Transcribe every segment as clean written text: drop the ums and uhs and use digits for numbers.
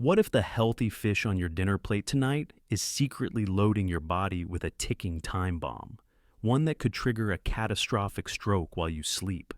What if the healthy fish on your dinner plate tonight is secretly loading your body with a ticking time bomb, one that could trigger a catastrophic stroke while you sleep?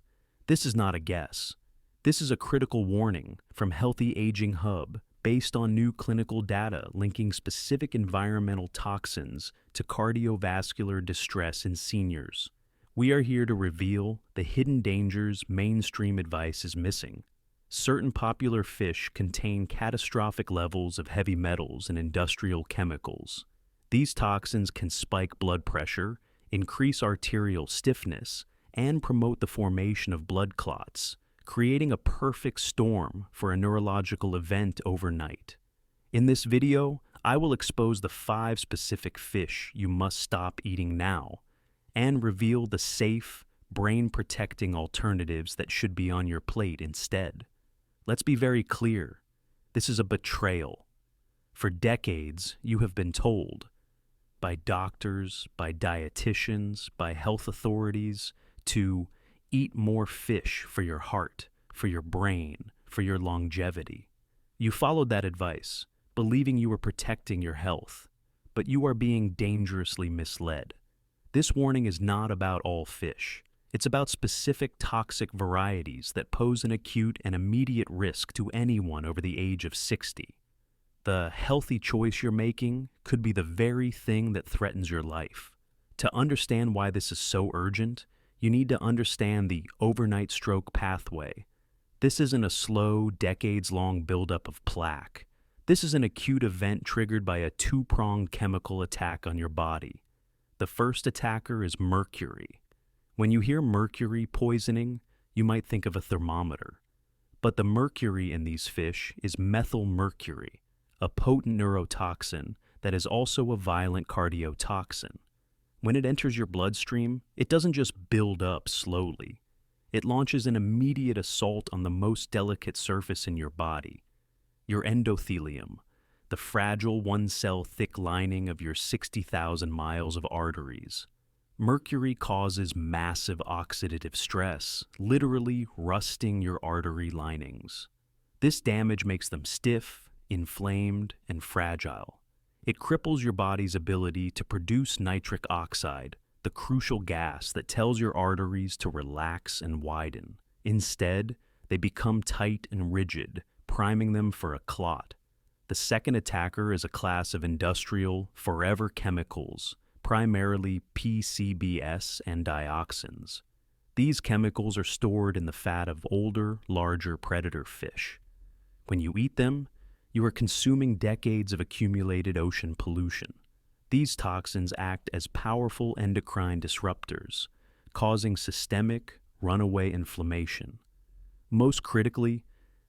This is not a guess. This is a critical warning from Healthy Aging Hub based on new clinical data linking specific environmental toxins to cardiovascular distress in seniors. We are here to reveal the hidden dangers mainstream advice is missing. Certain popular fish contain catastrophic levels of heavy metals and industrial chemicals. These toxins can spike blood pressure, increase arterial stiffness, and promote the formation of blood clots, creating a perfect storm for a neurological event overnight. In this video, I will expose the 5 specific fish you must stop eating now and reveal the safe, brain-protecting alternatives that should be on your plate instead. Let's be very clear. This is a betrayal. For decades, you have been told, by doctors, by dietitians, by health authorities, to eat more fish for your heart, for your brain, for your longevity. You followed that advice, believing you were protecting your health, but you are being dangerously misled. This warning is not about all fish. It's about specific toxic varieties that pose an acute and immediate risk to anyone over the age of 60. The healthy choice you're making could be the very thing that threatens your life. To understand why this is so urgent, you need to understand the overnight stroke pathway. This isn't a slow, decades-long buildup of plaque. This is an acute event triggered by a 2-pronged chemical attack on your body. The first attacker is mercury. When you hear mercury poisoning, you might think of a thermometer. But the mercury in these fish is methylmercury, a potent neurotoxin that is also a violent cardiotoxin. When it enters your bloodstream, it doesn't just build up slowly. It launches an immediate assault on the most delicate surface in your body, your endothelium, the fragile one-cell thick lining of your 60,000 miles of arteries. Mercury causes massive oxidative stress, literally rusting your artery linings. This damage makes them stiff, inflamed, and fragile. It cripples your body's ability to produce nitric oxide, the crucial gas that tells your arteries to relax and widen. Instead, they become tight and rigid, priming them for a clot. The second attacker is a class of industrial, forever chemicals, primarily PCBs and dioxins. These chemicals are stored in the fat of older, larger predator fish. When you eat them, you are consuming decades of accumulated ocean pollution. These toxins act as powerful endocrine disruptors, causing systemic, runaway inflammation. Most critically,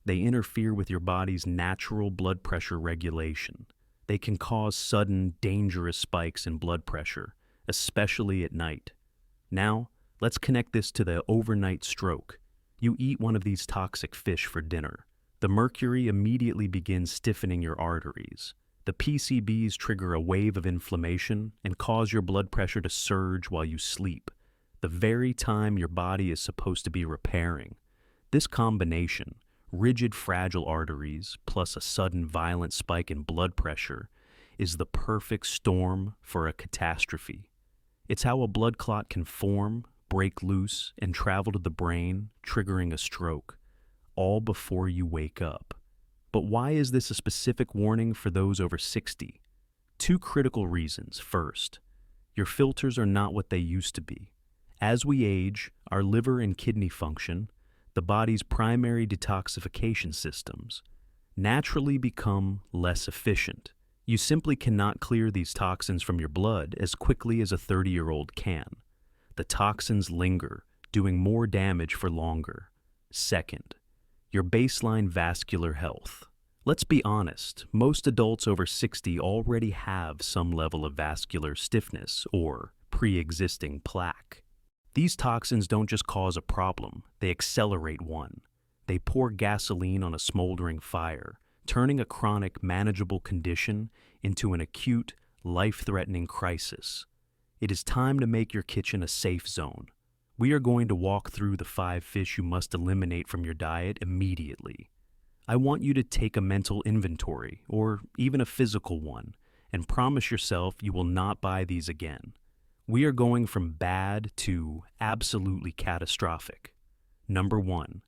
they interfere with your body's natural blood pressure regulation. They can cause sudden, dangerous spikes in blood pressure, especially at night. Now, let's connect this to the overnight stroke. You eat one of these toxic fish for dinner. The mercury immediately begins stiffening your arteries. The PCBs trigger a wave of inflammation and cause your blood pressure to surge while you sleep, the very time your body is supposed to be repairing. This combination, rigid, fragile arteries, plus a sudden violent spike in blood pressure, is the perfect storm for a catastrophe. It's how a blood clot can form, break loose, and travel to the brain, triggering a stroke, all before you wake up. But why is this a specific warning for those over 60? 2 critical reasons. First, your filters are not what they used to be. As we age, our liver and kidney function, the body's primary detoxification systems, naturally become less efficient. You simply cannot clear these toxins from your blood as quickly as a 30-year-old can. The toxins linger, doing more damage for longer. Second, your baseline vascular health. Let's be honest, most adults over 60 already have some level of vascular stiffness or pre-existing plaque. These toxins don't just cause a problem, they accelerate one. They pour gasoline on a smoldering fire, turning a chronic, manageable condition into an acute, life-threatening crisis. It is time to make your kitchen a safe zone. We are going to walk through the 5 fish you must eliminate from your diet immediately. I want you to take a mental inventory, or even a physical one, and promise yourself you will not buy these again. We are going from bad to absolutely catastrophic. Number 1.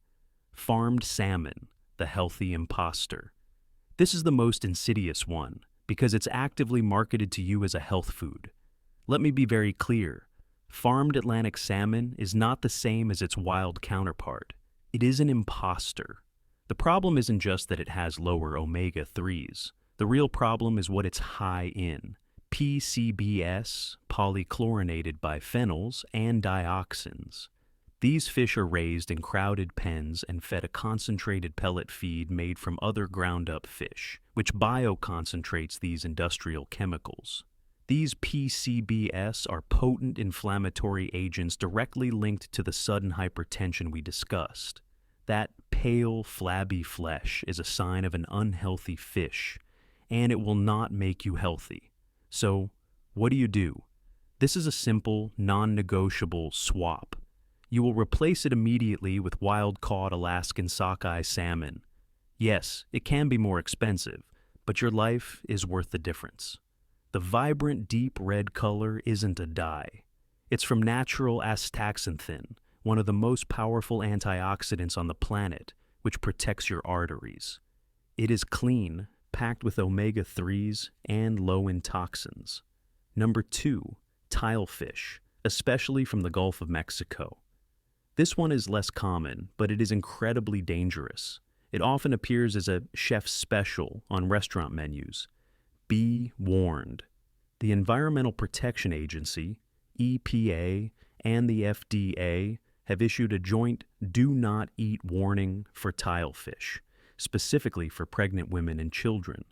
Farmed salmon, the healthy imposter. This is the most insidious one because it's actively marketed to you as a health food. Let me be very clear. Farmed Atlantic salmon is not the same as its wild counterpart. It is an imposter. The problem isn't just that it has lower omega-3s. The real problem is what it's high in. PCBs, polychlorinated biphenyls, and dioxins. These fish are raised in crowded pens and fed a concentrated pellet feed made from other ground-up fish, which bioconcentrates these industrial chemicals. These PCBs are potent inflammatory agents directly linked to the sudden hypertension we discussed. That pale, flabby flesh is a sign of an unhealthy fish, and it will not make you healthy. So, what do? This is a simple, non-negotiable swap. You will replace it immediately with wild-caught Alaskan sockeye salmon. Yes, it can be more expensive, but your life is worth the difference. The vibrant, deep red color isn't a dye. It's from natural astaxanthin, one of the most powerful antioxidants on the planet, which protects your arteries. It is clean, packed with omega-3s, and low in toxins. Number 2, tilefish, especially from the Gulf of Mexico. This one is less common, but it is incredibly dangerous. It often appears as a chef's special on restaurant menus. Be warned. The Environmental Protection Agency, EPA, and the FDA have issued a joint do not eat warning for tilefish, specifically for pregnant women and children.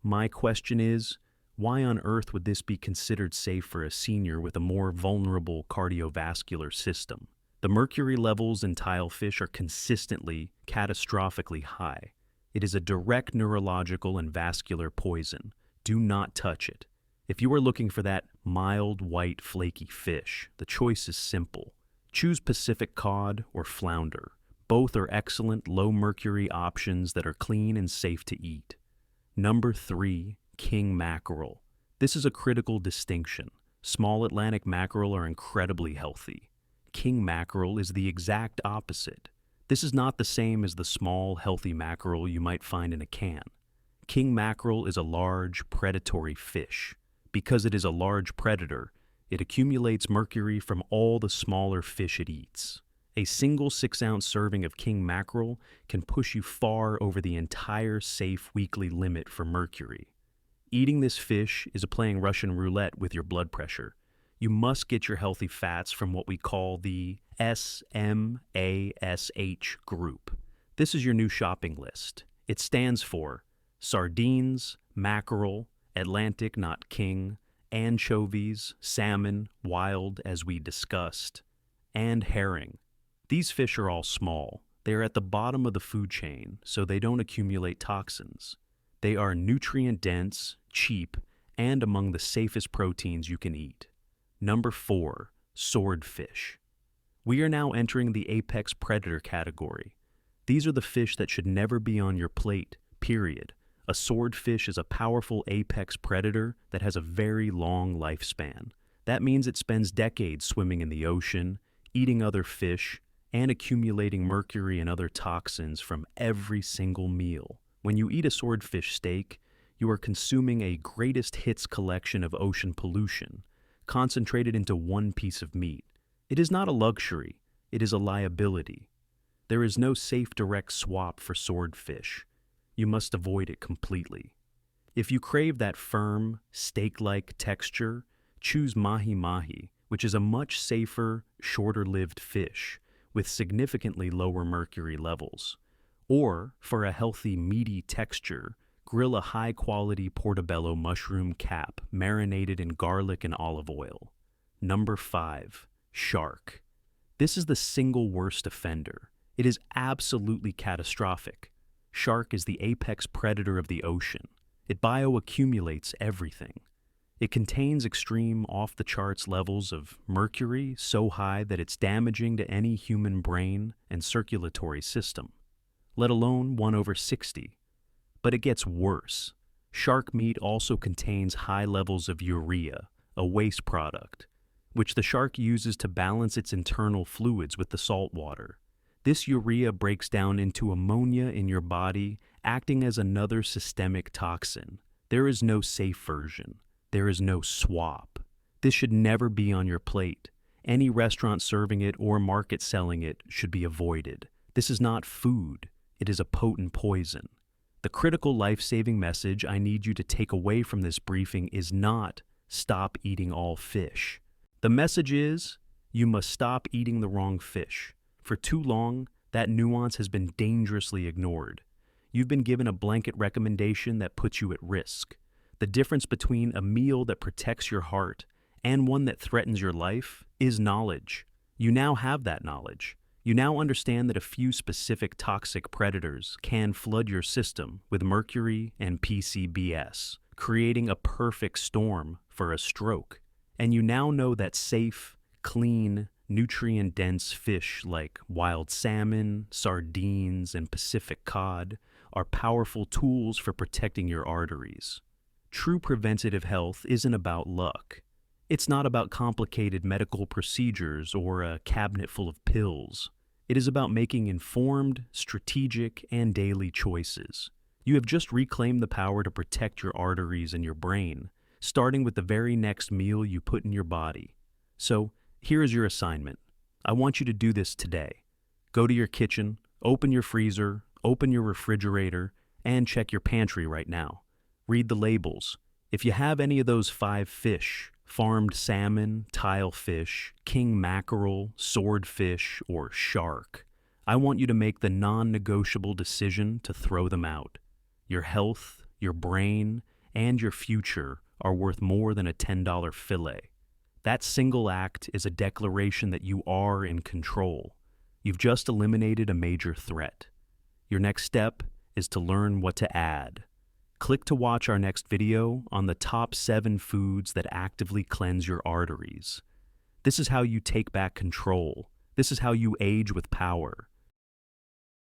My question is, why on earth would this be considered safe for a senior with a more vulnerable cardiovascular system? The mercury levels in tilefish are consistently, catastrophically high. It is a direct neurological and vascular poison. Do not touch it. If you are looking for that mild, white, flaky fish, the choice is simple. Choose Pacific cod or flounder. Both are excellent low-mercury options that are clean and safe to eat. Number 3, king mackerel. This is a critical distinction. Small Atlantic mackerel are incredibly healthy. King mackerel is the exact opposite. This is not the same as the small, healthy mackerel you might find in a can. King mackerel is a large, predatory fish. Because it is a large predator, it accumulates mercury from all the smaller fish it eats. A single 6-ounce serving of king mackerel can push you far over the entire safe weekly limit for mercury. Eating this fish is playing Russian roulette with your blood pressure. You must get your healthy fats from what we call the SMASH group. This is your new shopping list. It stands for sardines, mackerel, Atlantic not king, anchovies, salmon, wild as we discussed, and herring. These fish are all small. They are at the bottom of the food chain, so they don't accumulate toxins. They are nutrient-dense, cheap, and among the safest proteins you can eat. Number 4, swordfish. We are now entering the apex predator category. These are the fish that should never be on your plate, period. A swordfish is a powerful apex predator that has a very long lifespan. That means it spends decades swimming in the ocean, eating other fish, and accumulating mercury and other toxins from every single meal. When you eat a swordfish steak, you are consuming a greatest hits collection of ocean pollution, concentrated into one piece of meat. It is not a luxury, it is a liability. There is no safe direct swap for swordfish. You must avoid it completely. If you crave that firm, steak-like texture, choose mahi-mahi, which is a much safer, shorter-lived fish with significantly lower mercury levels. Or, for a healthy, meaty texture, grill a high-quality portobello mushroom cap marinated in garlic and olive oil. Number 5, shark. This is the single worst offender. It is absolutely catastrophic. Shark is the apex predator of the ocean. It bioaccumulates everything. It contains extreme, off-the-charts levels of mercury so high that it's damaging to any human brain and circulatory system. let alone 1/60. But it gets worse. Shark meat also contains high levels of urea, a waste product, which the shark uses to balance its internal fluids with the salt water. This urea breaks down into ammonia in your body, acting as another systemic toxin. There is no safe version. There is no swap. This should never be on your plate. Any restaurant serving it or market selling it should be avoided. This is not food. It is a potent poison. The critical life-saving message I need you to take away from this briefing is not stop eating all fish. The message is you must stop eating the wrong fish. For too long, that nuance has been dangerously ignored. You've been given a blanket recommendation that puts you at risk. The difference between a meal that protects your heart and one that threatens your life is knowledge. You now have that knowledge. You now understand that a few specific toxic predators can flood your system with mercury and PCBs, creating a perfect storm for a stroke. And you now know that safe, clean, nutrient-dense fish like wild salmon, sardines, and Pacific cod are powerful tools for protecting your arteries. True preventative health isn't about luck. It's not about complicated medical procedures or a cabinet full of pills. It is about making informed, strategic, and daily choices. You have just reclaimed the power to protect your arteries and your brain, starting with the very next meal you put in your body. So, here is your assignment. I want you to do this today. Go to your kitchen, open your freezer, open your refrigerator, and check your pantry right now. Read the labels. If you have any of those 5 fish, farmed salmon, tilefish, king mackerel, swordfish, or shark, I want you to make the non-negotiable decision to throw them out. Your health, your brain, and your future are worth more than a $10 fillet. That single act is a declaration that you are in control. You've just eliminated a major threat. Your next step is to learn what to add. Click to watch our next video on the top 7 foods that actively cleanse your arteries. This is how you take back control. This is how you age with power.